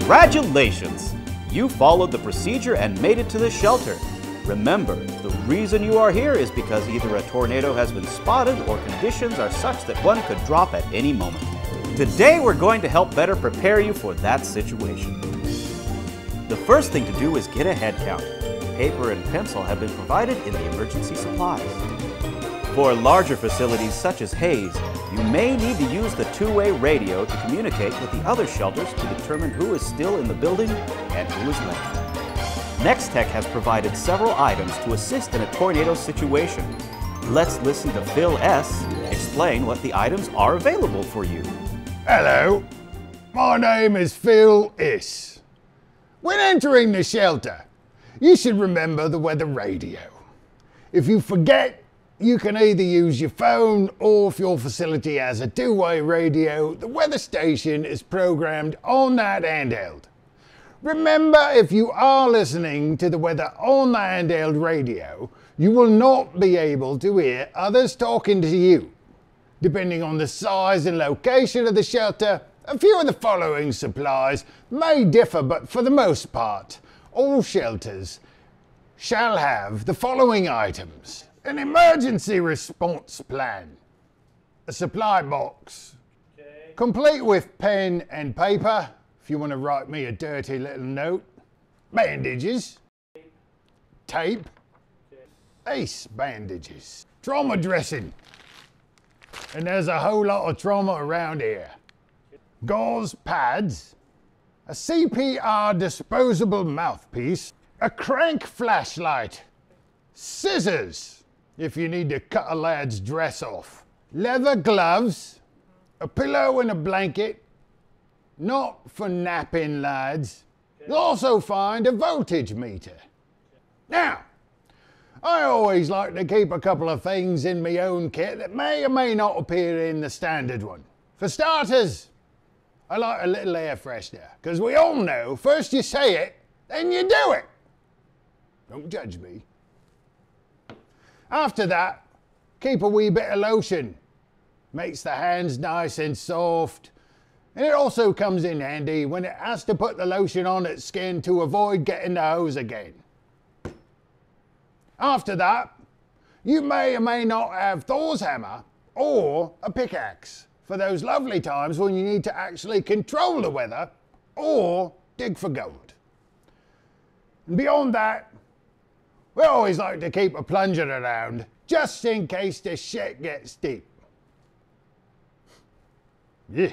Congratulations! You followed the procedure and made it to the shelter. Remember, the reason you are here is because either a tornado has been spotted or conditions are such that one could drop at any moment. Today we're going to help better prepare you for that situation. The first thing to do is get a head count. Paper and pencil have been provided in the emergency supplies. For larger facilities such as Hayes, you may need to use the two-way radio to communicate with the other shelters to determine who is still in the building and who is left. Nex-Tech has provided several items to assist in a tornado situation. Let's listen to Phil S. explain what the items are available for you. Hello, my name is Phil S. When entering the shelter, you should remember the weather radio. If you forget, you can either use your phone or if your facility has a two-way radio, the weather station is programmed on that handheld. Remember, if you are listening to the weather on the handheld radio, you will not be able to hear others talking to you. Depending on the size and location of the shelter, a few of the following supplies may differ, but for the most part, all shelters shall have the following items. An emergency response plan, a supply box, complete with pen and paper, if you want to write me a dirty little note, bandages, tape, ace bandages, trauma dressing, and there's a whole lot of trauma around here, gauze pads, a CPR disposable mouthpiece, a crank flashlight, scissors, if you need to cut a lad's dress off, leather gloves, a pillow and a blanket, not for napping lads. You'll also find a voltage meter. Now, I always like to keep a couple of things in my own kit that may or may not appear in the standard one. For starters, I like a little air freshener, because we all know, first you say it, then you do it. Don't judge me. After that, keep a wee bit of lotion. Makes the hands nice and soft. And it also comes in handy when it has to put the lotion on its skin to avoid getting the hose again. After that, you may or may not have Thor's hammer or a pickaxe for those lovely times when you need to actually control the weather or dig for gold. And beyond that, we always like to keep a plunger around, just in case the shit gets deep. Yeah.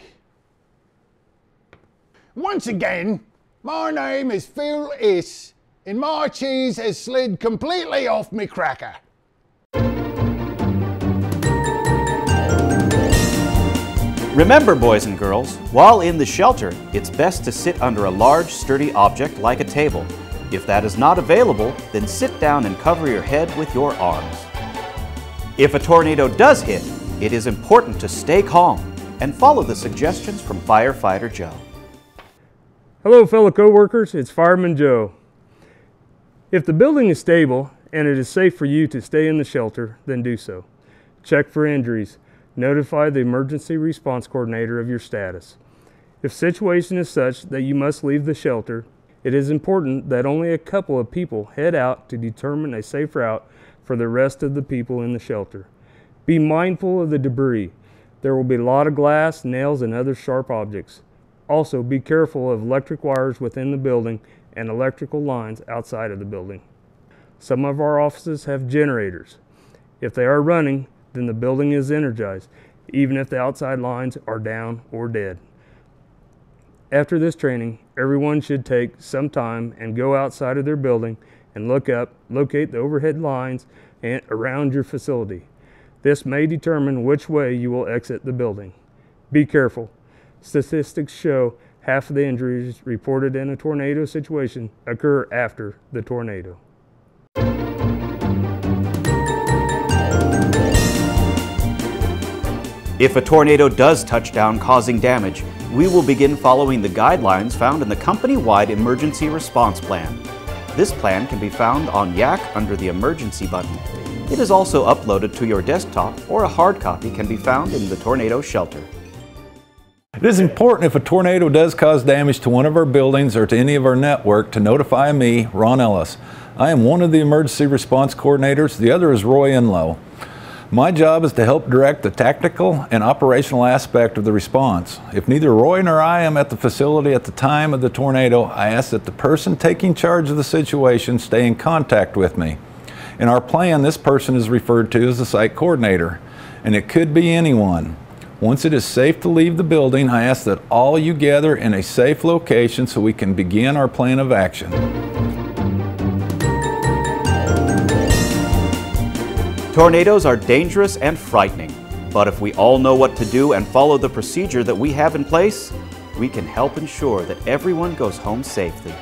Once again, my name is Phil S, and my cheese has slid completely off me cracker. Remember, boys and girls, while in the shelter, it's best to sit under a large, sturdy object like a table. If that is not available, then sit down and cover your head with your arms. If a tornado does hit, it is important to stay calm and follow the suggestions from Firefighter Joe. Hello fellow co-workers, it's Fireman Joe. If the building is stable and it is safe for you to stay in the shelter, then do so. Check for injuries. Notify the emergency response coordinator of your status. If the situation is such that you must leave the shelter, it is important that only a couple of people head out to determine a safe route for the rest of the people in the shelter. Be mindful of the debris. There will be a lot of glass, nails, and other sharp objects. Also, be careful of electric wires within the building and electrical lines outside of the building. Some of our offices have generators. If they are running, then the building is energized, even if the outside lines are down or dead. After this training, everyone should take some time and go outside of their building and locate the overhead lines and around your facility. This may determine which way you will exit the building. Be careful. Statistics show half of the injuries reported in a tornado situation occur after the tornado. If a tornado does touch down causing damage, we will begin following the guidelines found in the company-wide emergency response plan. This plan can be found on Yak under the emergency button. It is also uploaded to your desktop, or a hard copy can be found in the tornado shelter. It is important if a tornado does cause damage to one of our buildings or to any of our network to notify me, Ron Ellis. I am one of the emergency response coordinators. The other is Roy Enlow. My job is to help direct the tactical and operational aspect of the response. If neither Roy nor I am at the facility at the time of the tornado, I ask that the person taking charge of the situation stay in contact with me. In our plan, this person is referred to as the site coordinator, and it could be anyone. Once it is safe to leave the building, I ask that all you gather in a safe location so we can begin our plan of action. Tornadoes are dangerous and frightening, but if we all know what to do and follow the procedure that we have in place, we can help ensure that everyone goes home safely.